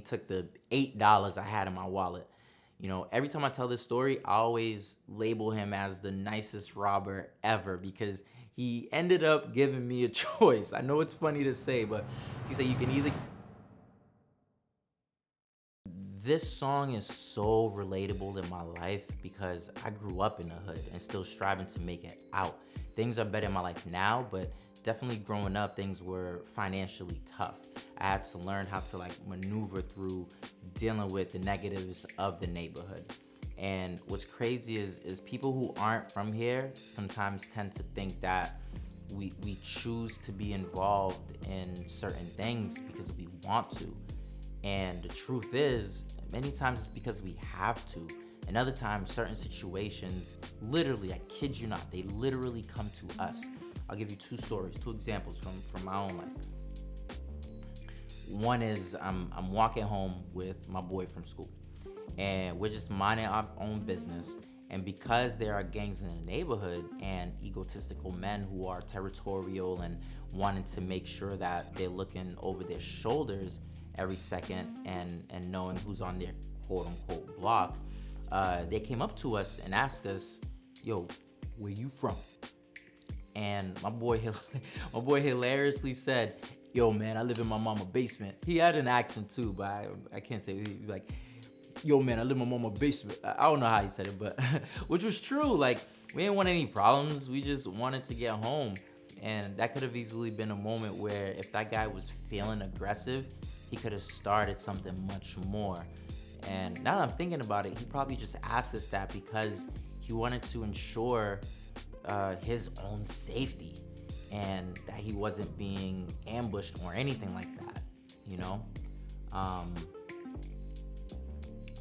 took the $8 I had in my wallet. Every time I tell this story, I always label him as the nicest robber ever because he ended up giving me a choice. I know it's funny to say, but he said you can either. This song is so relatable in my life because I grew up in the hood and still striving to make it out. Things are better in my life now, but definitely growing up, things were financially tough. I had to learn how to maneuver through dealing with the negatives of the neighborhood. And what's crazy is people who aren't from here sometimes tend to think that we choose to be involved in certain things because we want to. And the truth is, many times it's because we have to. And other times, certain situations, literally, I kid you not, they literally come to us. I'll give you two examples from my own life. One is I'm walking home with my boy from school, and we're just minding our own business. And because there are gangs in the neighborhood and egotistical men who are territorial and wanting to make sure that they're looking over their shoulders every second and knowing who's on their quote unquote block, they came up to us and asked us, yo, where you from? And my boy hilariously said, yo man, I live in my mama's basement. He had an accent too, but I can't say. He was like, yo man, I live in my mama's basement. I don't know how he said it, but which was true. We didn't want any problems. We just wanted to get home. And that could have easily been a moment where if that guy was feeling aggressive, he could have started something much more. And now that I'm thinking about it, he probably just asked us that because he wanted to ensure his own safety and that he wasn't being ambushed or anything like that,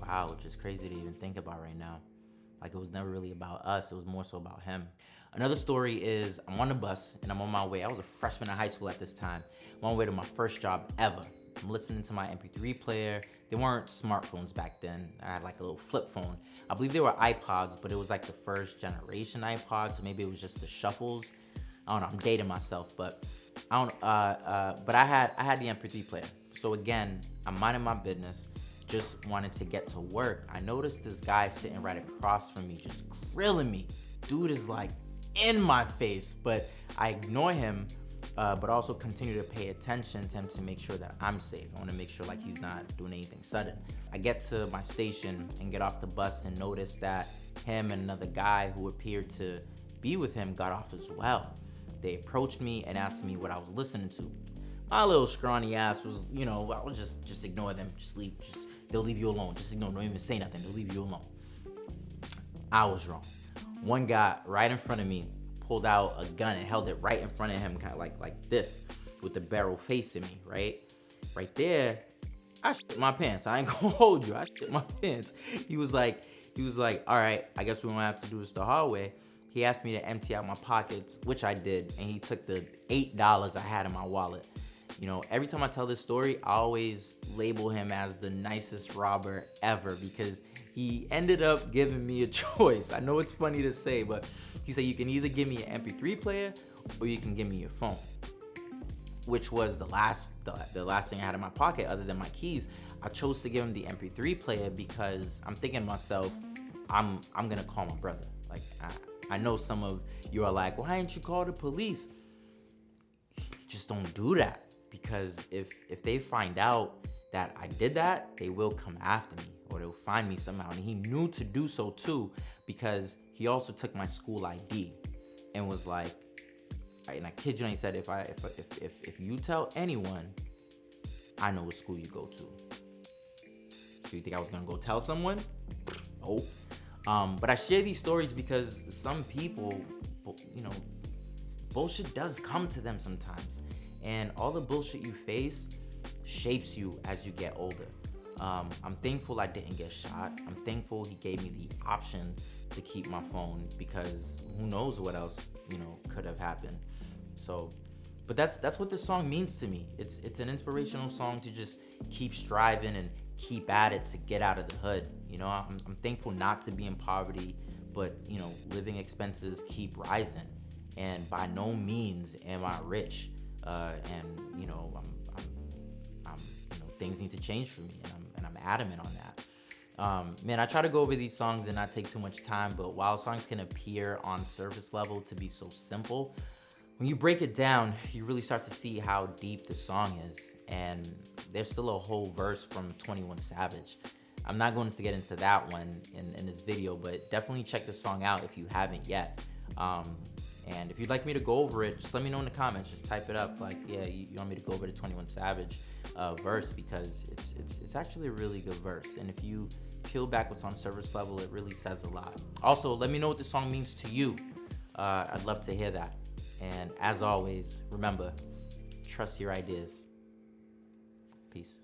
Wow, which is crazy to even think about right now. It was never really about us, it was more so about him. Another story is I'm on the bus and I'm on my way. I was a freshman in high school at this time. I'm on my way to my first job ever. I'm listening to my MP3 player. There weren't smartphones back then. I had a little flip phone. I believe they were iPods, but it was the first generation iPod, so maybe it was just the shuffles. I don't know, I'm dating myself, but I don't but I had the MP3 player. So again, I'm minding my business, just wanted to get to work. I noticed this guy sitting right across from me, just grilling me. Dude is in my face, but I ignore him, but also continue to pay attention to him to make sure that I'm safe. I want to make sure he's not doing anything sudden. I get to my station and get off the bus and notice that him and another guy who appeared to be with him got off as well. They approached me and asked me what I was listening to. My little scrawny ass was, I would just ignore them, just leave, they'll leave you alone. Just ignore, don't even say nothing, they'll leave you alone. I was wrong. One guy right in front of me pulled out a gun and held it right in front of him, kind of like this, with the barrel facing me, right there. I shit my pants. I ain't gonna hold you. I shit my pants. He was like, all right, I guess we don't have to do this the hard way. He asked me to empty out my pockets, which I did, and he took the $8 I had in my wallet. Every time I tell this story, I always label him as the nicest robber ever because he ended up giving me a choice. I know it's funny to say, but he said you can either give me an MP3 player or you can give me your phone, which was the last thing I had in my pocket other than my keys. I chose to give him the MP3 player because I'm thinking to myself, I'm gonna call my brother. I know some of you are like, why didn't you call the police? Just don't do that, because if they find out that I did that, they will come after me or they'll find me somehow. And he knew to do so too, because he also took my school ID and was like, and I kid you not, he said, if you tell anyone, I know what school you go to. So you think I was gonna go tell someone? Oh. But I share these stories because some people, bullshit does come to them sometimes. And all the bullshit you face shapes you as you get older. I'm thankful I didn't get shot. I'm thankful he gave me the option to keep my phone, because who knows what else, could have happened. So, but that's what this song means to me. It's an inspirational song to just keep striving and keep at it to get out of the hood. I'm thankful not to be in poverty, but living expenses keep rising, and by no means am I rich. And I'm things need to change for me, and I'm adamant on that. Man, I try to go over these songs and not take too much time, but while songs can appear on surface level to be so simple, when you break it down, you really start to see how deep the song is. And there's still a whole verse from 21 Savage. I'm not going to get into that one in this video, but definitely check the song out if you haven't yet. And if you'd like me to go over it, just let me know in the comments. Just type it up like, yeah, you want me to go over the 21 Savage verse, because it's actually a really good verse. And if you peel back what's on surface level, it really says a lot. Also, let me know what the song means to you. I'd love to hear that. And as always, remember, trust your ideas. Peace.